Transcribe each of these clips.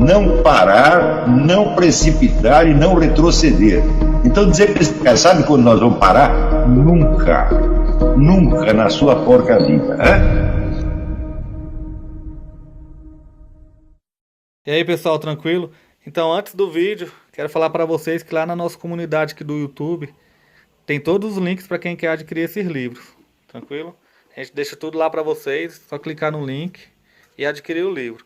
não parar, não precipitar e não retroceder. Então dizer para esse cara, sabe quando nós vamos parar? Nunca. Nunca na sua porca vida. E aí, pessoal, tranquilo? Então, antes do vídeo, quero falar para vocês que lá na nossa comunidade aqui do YouTube tem todos os links para quem quer adquirir esses livros. Tranquilo? A gente deixa tudo lá para vocês, só clicar no link e adquirir o livro.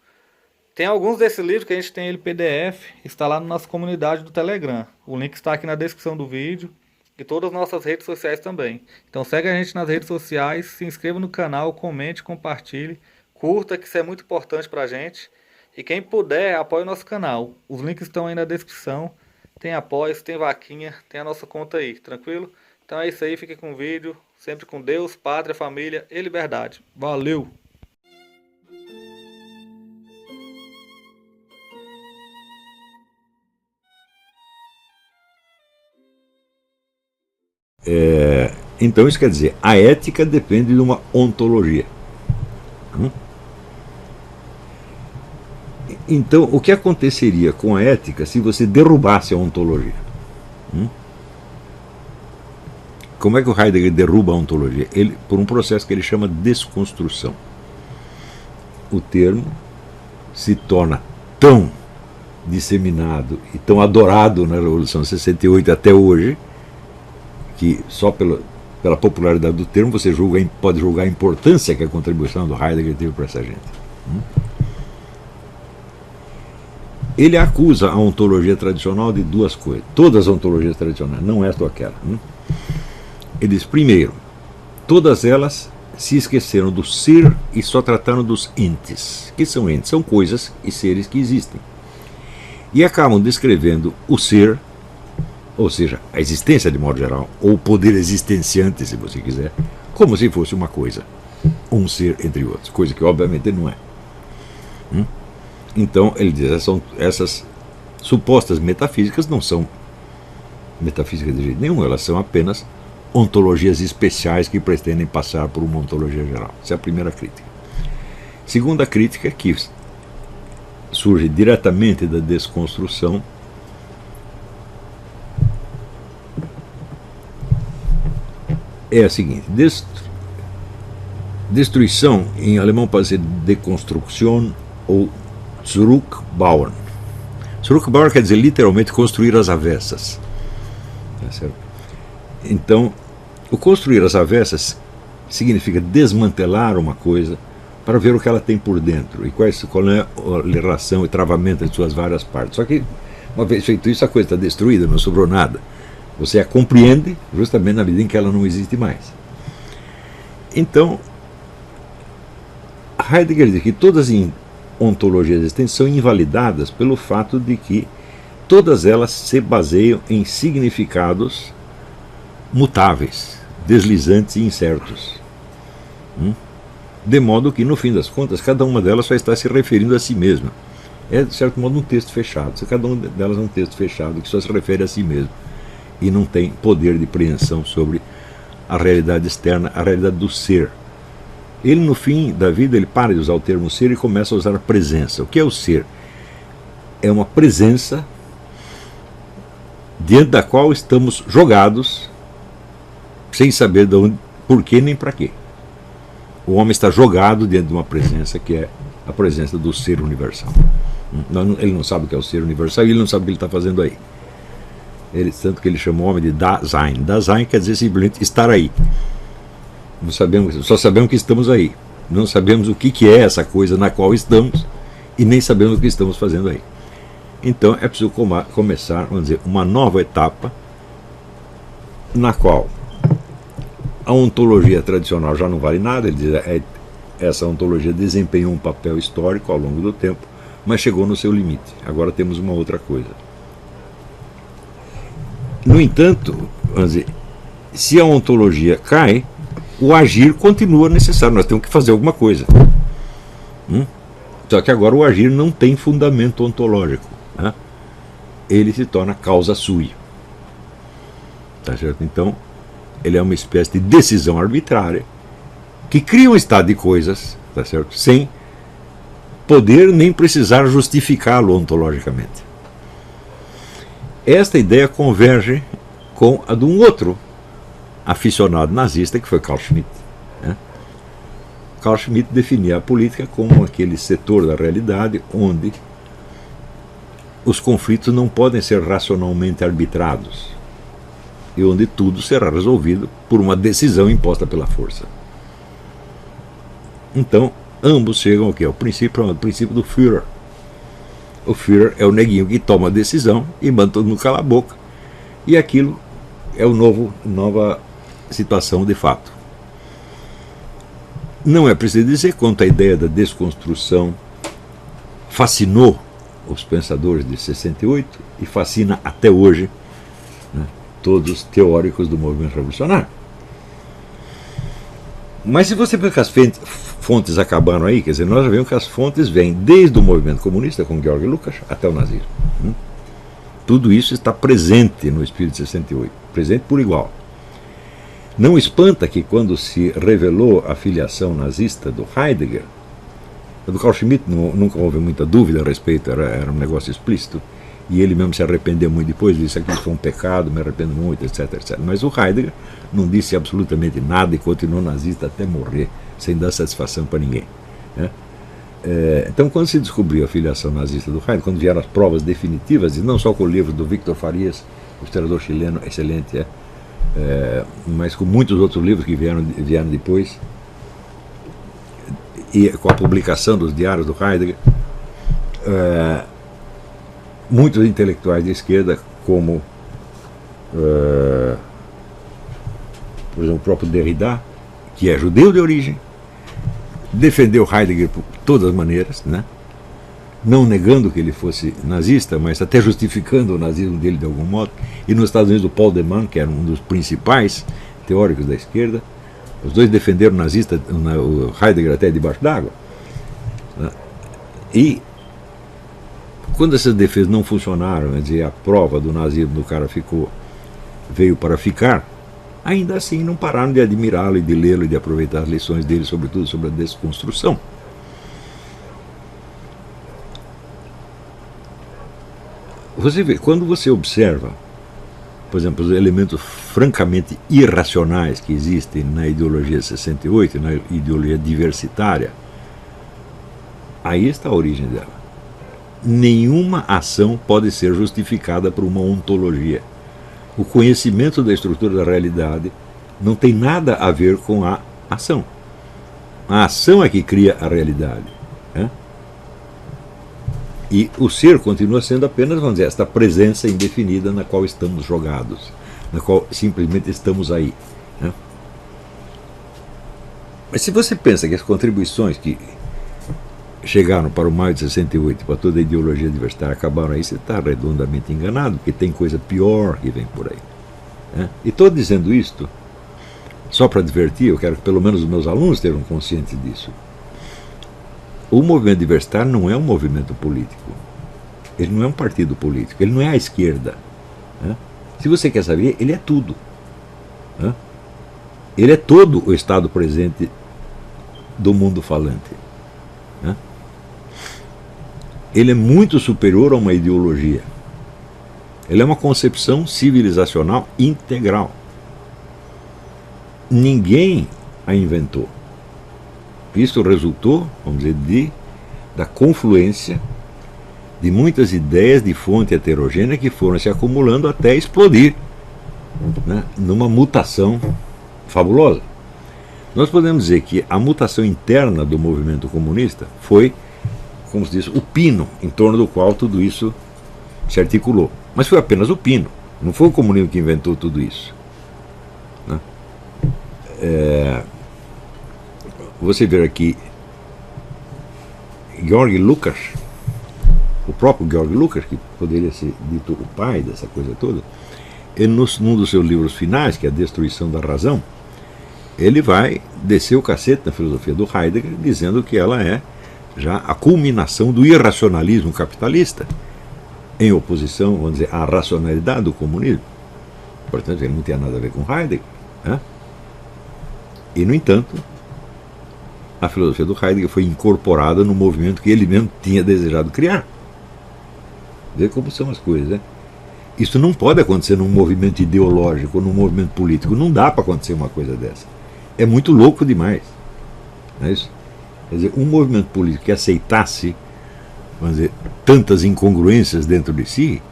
Tem alguns desses livros que a gente tem ele PDF, está lá na nossa comunidade do Telegram. O link está aqui na descrição do vídeo e todas as nossas redes sociais também. Então segue a gente nas redes sociais, se inscreva no canal, comente, compartilhe, curta, que isso é muito importante para a gente. E quem puder, apoie o nosso canal. Os links estão aí na descrição. Tem apoio, tem vaquinha, tem a nossa conta aí, tranquilo? Então é isso aí, fique com o vídeo. Sempre com Deus, Pátria, Família e Liberdade. Valeu! Então isso quer dizer, a ética depende de uma ontologia. Então, o que aconteceria com a ética se você derrubasse a ontologia? Como é que o Heidegger derruba a ontologia? Por um processo que ele chama de desconstrução. O termo se torna tão disseminado e tão adorado na Revolução de 68 até hoje, que só pela popularidade do termo você pode julgar a importância que a contribuição do Heidegger teve para essa gente. Ele acusa a ontologia tradicional de duas coisas. Todas as ontologias tradicionais, não é só aquela. Ele diz, primeiro, todas elas se esqueceram do ser e só trataram dos entes. O que são entes? São coisas e seres que existem. E acabam descrevendo o ser, ou seja, a existência de modo geral, ou o poder existenciante, se você quiser, como se fosse uma coisa, um ser entre outros, coisa que obviamente não é. Então ele diz, essas supostas metafísicas não são metafísicas de jeito nenhum, elas são apenas ontologias especiais que pretendem passar por uma ontologia geral. Essa é a primeira crítica. Segunda crítica, que surge diretamente da desconstrução, é a seguinte: destruição, em alemão pode ser Dekonstruktion ou Zurückbauen. Zurückbauen quer dizer literalmente construir as avessas. Tá certo? Então, o construir as avessas significa desmantelar uma coisa para ver o que ela tem por dentro e qual é a relação e travamento de suas várias partes. Só que, uma vez feito isso, a coisa está destruída, não sobrou nada. Você a compreende justamente na medida em que ela não existe mais. Então, Heidegger diz que todas as ontologias existentes são invalidadas pelo fato de que todas elas se baseiam em significados mutáveis, deslizantes e incertos. De modo que, no fim das contas, cada uma delas só está se referindo a si mesma. É, de certo modo, um texto fechado. Cada uma delas é um texto fechado que só se refere a si mesmo e não tem poder de preensão sobre a realidade externa, a realidade do ser. Ele, no fim da vida, ele para de usar o termo ser e começa a usar a presença. O que é o ser? É uma presença diante da qual estamos jogados sem saber de onde, por quê nem para quê. O homem está jogado diante de uma presença que é a presença do ser universal. Ele não sabe o que é o ser universal e ele não sabe o que ele está fazendo aí. Tanto que ele chama o homem de Dasein. Dasein quer dizer simplesmente estar aí. Só sabemos que estamos aí. Não sabemos o que é essa coisa na qual estamos e nem sabemos o que estamos fazendo aí. Então é preciso começar, vamos dizer, uma nova etapa na qual a ontologia tradicional já não vale nada. Ele diz, essa ontologia desempenhou um papel histórico ao longo do tempo, mas chegou no seu limite. Agora temos uma outra coisa. No entanto, vamos dizer, se a ontologia cai, o agir continua necessário. Nós temos que fazer alguma coisa. Só que agora o agir não tem fundamento ontológico. Ele se torna causa sui. Tá certo? Então, ele é uma espécie de decisão arbitrária que cria um estado de coisas, tá certo? Sem poder nem precisar justificá-lo ontologicamente. Esta ideia converge com a de um outro aficionado nazista, que foi Carl Schmitt. Carl Schmitt definia a política como aquele setor da realidade onde os conflitos não podem ser racionalmente arbitrados e onde tudo será resolvido por uma decisão imposta pela força. Então, ambos chegam ao quê? Ao princípio do Führer. O Führer é o neguinho que toma a decisão e manda todo mundo calar a boca. E aquilo é nova situação de fato. Não é preciso dizer quanto a ideia da desconstrução fascinou os pensadores de 68 e fascina até hoje, né, todos os teóricos do movimento revolucionário. Mas se você ver que as fontes acabaram aí, quer dizer, nós já vemos que as fontes vêm desde o movimento comunista, com Georg Lukács, até o nazismo. Tudo isso está presente no espírito de 68, presente por igual. Não espanta que quando se revelou a filiação nazista do Heidegger, do Carl Schmitt nunca houve muita dúvida a respeito, era um negócio explícito, e ele mesmo se arrependeu muito depois, disse que isso foi um pecado, me arrependo muito, etc, etc. Mas o Heidegger não disse absolutamente nada e continuou nazista até morrer, sem dar satisfação para ninguém. Então, quando se descobriu a filiação nazista do Heidegger, quando vieram as provas definitivas, e não só com o livro do Victor Farias, o historiador chileno, excelente, mas com muitos outros livros que vieram depois, e com a publicação dos diários do Heidegger, muitos intelectuais de esquerda, como por exemplo o próprio Derrida, que é judeu de origem, defendeu Heidegger por todas as maneiras, né? Não negando que ele fosse nazista, mas até justificando o nazismo dele de algum modo. E nos Estados Unidos o Paul Deman, que era um dos principais teóricos da esquerda, os dois defenderam o nazista, o Heidegger até debaixo d'água. E quando essas defesas não funcionaram, quer dizer, a prova do nazismo do cara veio para ficar, ainda assim não pararam de admirá-lo e de lê-lo e de aproveitar as lições dele, sobretudo sobre a desconstrução. Você vê, quando você observa, por exemplo, os elementos francamente irracionais que existem na ideologia 68, na ideologia diversitária, aí está a origem dela. Nenhuma ação pode ser justificada por uma ontologia. O conhecimento da estrutura da realidade não tem nada a ver com a ação. A ação é que cria a realidade. E o ser continua sendo apenas, vamos dizer, esta presença indefinida na qual estamos jogados, na qual simplesmente estamos aí. Mas se você pensa que as contribuições que chegaram para o maio de 68, para toda a ideologia diversitária, acabaram aí, você está redondamente enganado, porque tem coisa pior que vem por aí. E estou dizendo isto só para divertir, eu quero que pelo menos os meus alunos estejam conscientes disso. O movimento diversitário não é um movimento político. Ele não é um partido político. Ele não é a esquerda. Se você quer saber, ele é tudo. Ele é todo o estado presente do mundo falante. Ele é muito superior a uma ideologia. Ele é uma concepção civilizacional integral. Ninguém a inventou. Isso resultou, vamos dizer, da confluência de muitas ideias de fonte heterogênea que foram se acumulando até explodir, numa mutação fabulosa. Nós podemos dizer que a mutação interna do movimento comunista foi, como se diz, o pino em torno do qual tudo isso se articulou. Mas foi apenas o pino, não foi o comunismo que inventou tudo isso. Você vê aqui Georg Lukács, o próprio Georg Lukács, que poderia ser dito o pai dessa coisa toda, ele, num dos seus livros finais, que é A Destruição da Razão, ele vai descer o cacete na filosofia do Heidegger, dizendo que ela é já a culminação do irracionalismo capitalista, em oposição, vamos dizer, à racionalidade do comunismo. Portanto, ele não tinha nada a ver com Heidegger. E, no entanto, a filosofia do Heidegger foi incorporada no movimento que ele mesmo tinha desejado criar. Vê como são as coisas, né? Isso não pode acontecer num movimento ideológico, num movimento político. Não dá para acontecer uma coisa dessa. É muito louco demais. Não é isso? Quer dizer, um movimento político que aceitasse, vamos dizer, tantas incongruências dentro de si,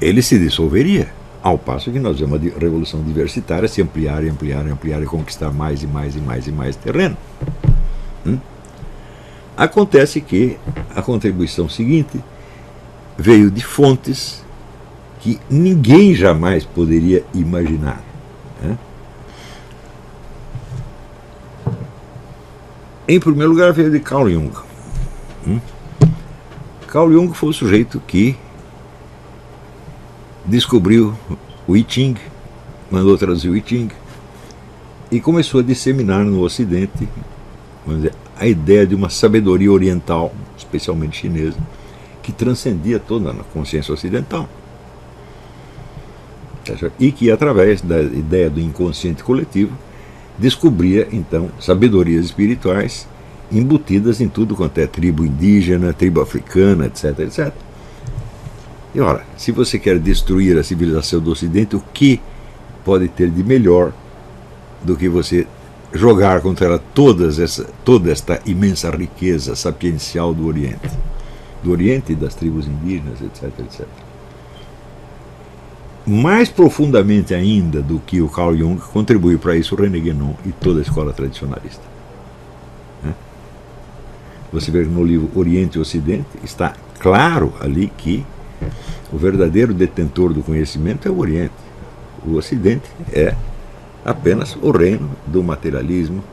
ele se dissolveria. Ao passo que nós vemos a revolução diversitária se ampliar e ampliar e ampliar e conquistar mais e mais e mais e mais terreno. Acontece que a contribuição seguinte veio de fontes que ninguém jamais poderia imaginar. Em primeiro lugar, veio de Carl Jung. Carl Jung foi o sujeito que descobriu o I Ching, mandou traduzir o I Ching e começou a disseminar no Ocidente, vamos dizer, a ideia de uma sabedoria oriental, especialmente chinesa, que transcendia toda a consciência ocidental. E que, através da ideia do inconsciente coletivo, descobria, então, sabedorias espirituais embutidas em tudo quanto é tribo indígena, tribo africana, etc, etc. E, ora, se você quer destruir a civilização do Ocidente, o que pode ter de melhor do que você jogar contra ela toda esta imensa riqueza sapiencial do Oriente e das tribos indígenas, etc, etc. Mais profundamente ainda do que o Carl Jung, contribuiu para isso o René Guénon e toda a escola tradicionalista. Você vê que no livro Oriente e Ocidente está claro ali que o verdadeiro detentor do conhecimento é o Oriente. O Ocidente é apenas o reino do materialismo,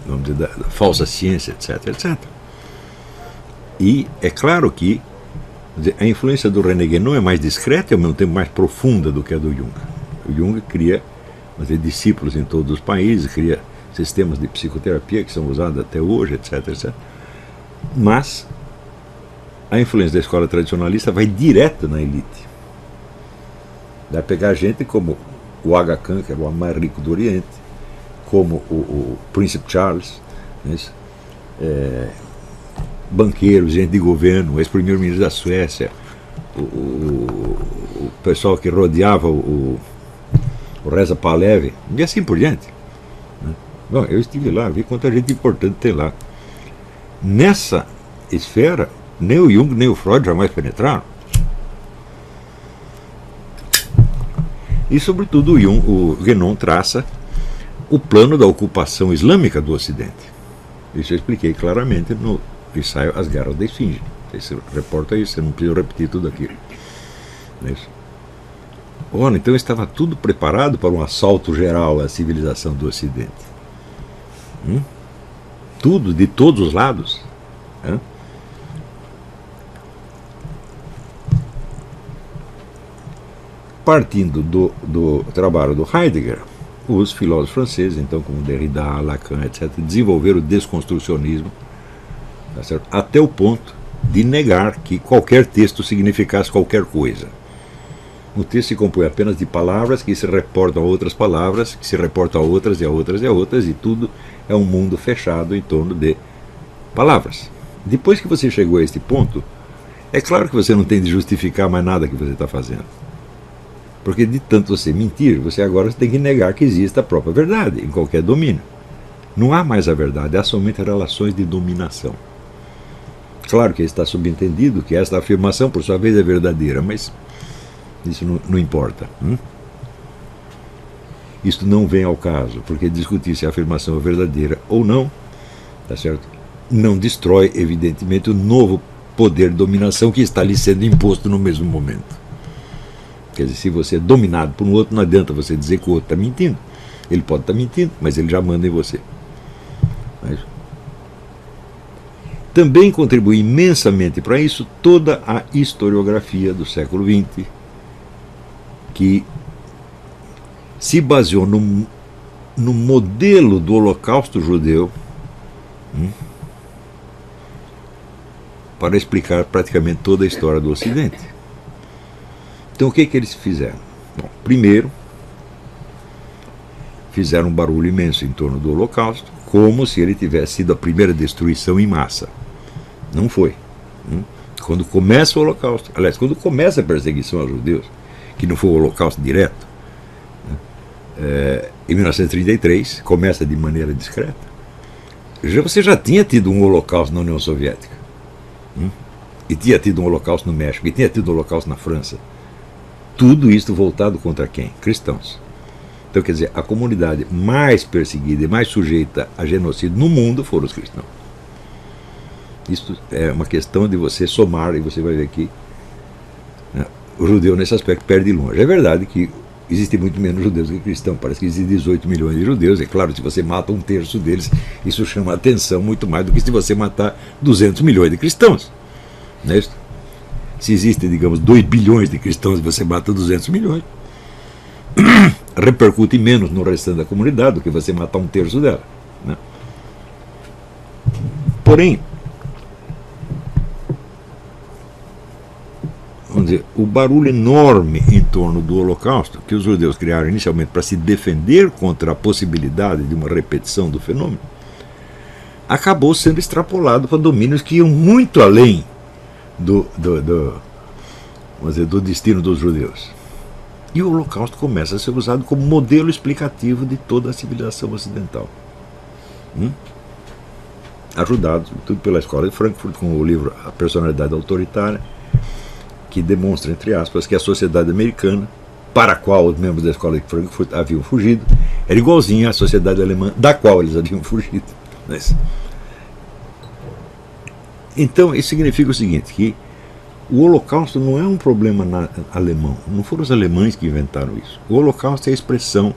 vamos dizer, da falsa ciência, etc, etc. E é claro que a influência do René Guénon é mais discreta e ao mesmo tempo mais profunda do que a do Jung. O Jung cria discípulos em todos os países, cria sistemas de psicoterapia que são usados até hoje, etc, etc. Mas a influência da escola tradicionalista vai direto na elite. Vai pegar gente como o Aga Khan, que era o mais rico do Oriente, como o Príncipe Charles, banqueiros, gente de governo, o ex-primeiro-ministro da Suécia, o pessoal que rodeava o Reza Pahlavi, e assim por diante. Bom, eu estive lá, vi quanta gente importante tem lá. Nessa esfera, nem o Jung nem o Freud jamais penetraram. E, sobretudo, o Guénon traça o plano da ocupação islâmica do Ocidente. Isso eu expliquei claramente no ensaio As Guerras da Esfinge. Você reporta isso, você não precisa repetir tudo aquilo. Não é isso? Ora, então estava tudo preparado para um assalto geral à civilização do Ocidente. Tudo, de todos os lados. Partindo do trabalho do Heidegger, os filósofos franceses, então, como Derrida, Lacan, etc., desenvolveram o desconstrucionismo, tá certo? Até o ponto de negar que qualquer texto significasse qualquer coisa. O texto se compõe apenas de palavras que se reportam a outras palavras, que se reportam a outras e a outras e a outras, e tudo é um mundo fechado em torno de palavras. Depois que você chegou a este ponto, é claro que você não tem de justificar mais nada que você está fazendo. Porque de tanto você mentir, você agora tem que negar que exista a própria verdade em qualquer domínio. Não há mais a verdade, há somente relações de dominação. Claro que está subentendido que esta afirmação, por sua vez, é verdadeira, mas isso não importa. Isto não vem ao caso, porque discutir se a afirmação é verdadeira ou não, tá certo? Não destrói, evidentemente, o novo poder de dominação que está lhe sendo imposto no mesmo momento. Quer dizer, se você é dominado por um outro, não adianta você dizer que o outro está mentindo. Ele pode estar mentindo, mas ele já manda em você. Mas também contribui imensamente para isso toda a historiografia do século XX, que se baseou no modelo do Holocausto judeu para explicar praticamente toda a história do Ocidente. Então, o que eles fizeram? Bom, primeiro, fizeram um barulho imenso em torno do Holocausto, como se ele tivesse sido a primeira destruição em massa. Não foi. Quando começa o Holocausto, aliás, quando começa a perseguição aos judeus, que não foi o Holocausto direto, em 1933, começa de maneira discreta, você já tinha tido um Holocausto na União Soviética, e tinha tido um Holocausto no México, e tinha tido um Holocausto na França. Tudo isso voltado contra quem? Cristãos. Então, quer dizer, a comunidade mais perseguida e mais sujeita a genocídio no mundo foram os cristãos. Isso é uma questão de você somar, e você vai ver que, né, o judeu nesse aspecto perde longe. É verdade que existem muito menos judeus que cristãos, parece que existem 18 milhões de judeus. É claro, se você mata um terço deles, isso chama a atenção muito mais do que se você matar 200 milhões de cristãos. Não é isso? Se existem, digamos, 2 bilhões de cristãos e você mata 200 milhões, repercute menos no restante da comunidade do que você matar um terço dela, né? Porém, vamos dizer, o barulho enorme em torno do Holocausto, que os judeus criaram inicialmente para se defender contra a possibilidade de uma repetição do fenômeno, acabou sendo extrapolado para domínios que iam muito além vamos dizer, do destino dos judeus. E o Holocausto começa a ser usado como modelo explicativo de toda a civilização ocidental. Ajudado, tudo pela Escola de Frankfurt, com o livro A Personalidade Autoritária, que demonstra, entre aspas, que a sociedade americana, para a qual os membros da Escola de Frankfurt haviam fugido, era igualzinha à sociedade alemã, da qual eles haviam fugido. Então, isso significa o seguinte, que o Holocausto não é um problema alemão, não foram os alemães que inventaram isso. O Holocausto é a expressão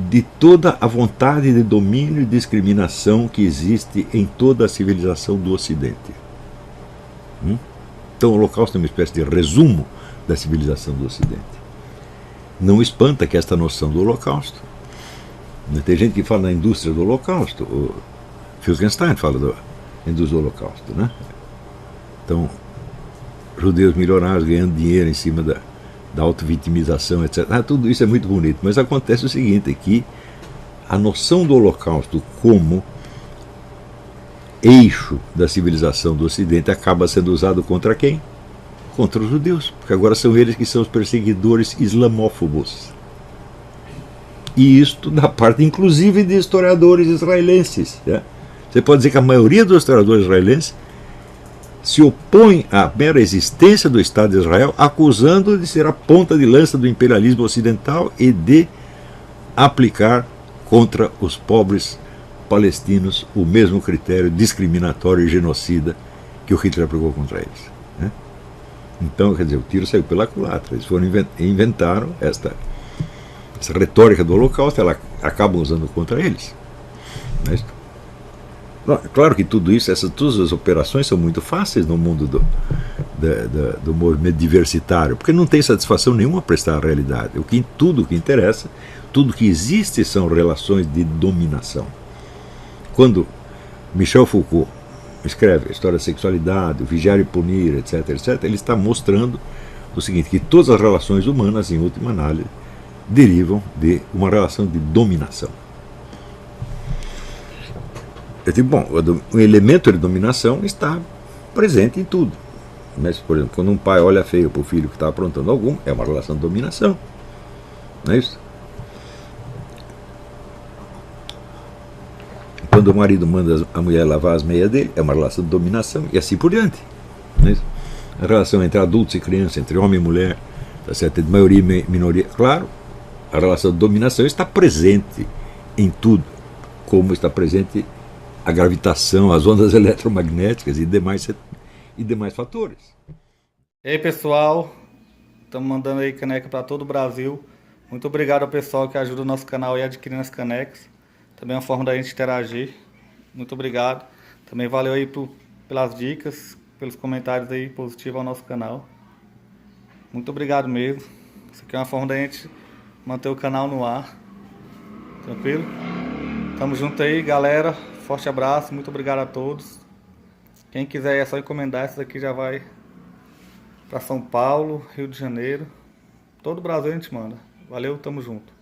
de toda a vontade de domínio e discriminação que existe em toda a civilização do Ocidente. Então o Holocausto é uma espécie de resumo da civilização do Ocidente. Não espanta que esta noção do Holocausto, tem gente que fala na indústria do Holocausto, o Wittgenstein fala da indústria do Holocausto, né? Então, judeus milionários ganhando dinheiro em cima da autovitimização, etc. Tudo isso é muito bonito, mas acontece o seguinte, é que a noção do Holocausto como eixo da civilização do Ocidente acaba sendo usado contra quem? Contra os judeus, porque agora são eles que são os perseguidores islamófobos. E isto da parte, inclusive, de historiadores israelenses. Né? Você pode dizer que a maioria dos historiadores israelenses se opõe à mera existência do Estado de Israel, acusando de ser a ponta de lança do imperialismo ocidental e de aplicar contra os pobres palestinos o mesmo critério discriminatório e genocida que o Hitler aplicou contra eles. Né? Então, quer dizer, o tiro saiu pela culatra. Eles inventaram essa retórica do Holocausto, ela acabam usando contra eles. Né? Claro que tudo isso, todas as operações são muito fáceis no mundo do movimento diversitário, porque não tem satisfação nenhuma prestar a realidade. Tudo o que interessa, tudo que existe são relações de dominação. Quando Michel Foucault escreve a história da sexualidade, o vigiar e punir, etc., etc., ele está mostrando o seguinte, que todas as relações humanas, em última análise, derivam de uma relação de dominação. Eu digo, bom, o elemento de dominação está presente em tudo. Mas, por exemplo, quando um pai olha feio para o filho que está aprontando algum, é uma relação de dominação. Não é isso? Quando o marido manda a mulher lavar as meias dele, é uma relação de dominação, e assim por diante. Não é isso? A relação entre adultos e crianças, entre homem e mulher, tá certo? De maioria e minoria. Claro, a relação de dominação está presente em tudo, como está presente a gravitação, as ondas eletromagnéticas e demais fatores. E aí, pessoal, estamos mandando aí caneca para todo o Brasil. Muito obrigado ao pessoal que ajuda o nosso canal e adquirindo as canecas. Também é uma forma da gente interagir. Muito obrigado. Também valeu aí pelas dicas, pelos comentários aí positivos ao nosso canal. Muito obrigado mesmo. Isso aqui é uma forma da gente manter o canal no ar. Tranquilo? Tamo junto aí, galera. Forte abraço, muito obrigado a todos. Quem quiser é só encomendar, essa daqui já vai para São Paulo, Rio de Janeiro. Todo o Brasil a gente manda. Valeu, tamo junto.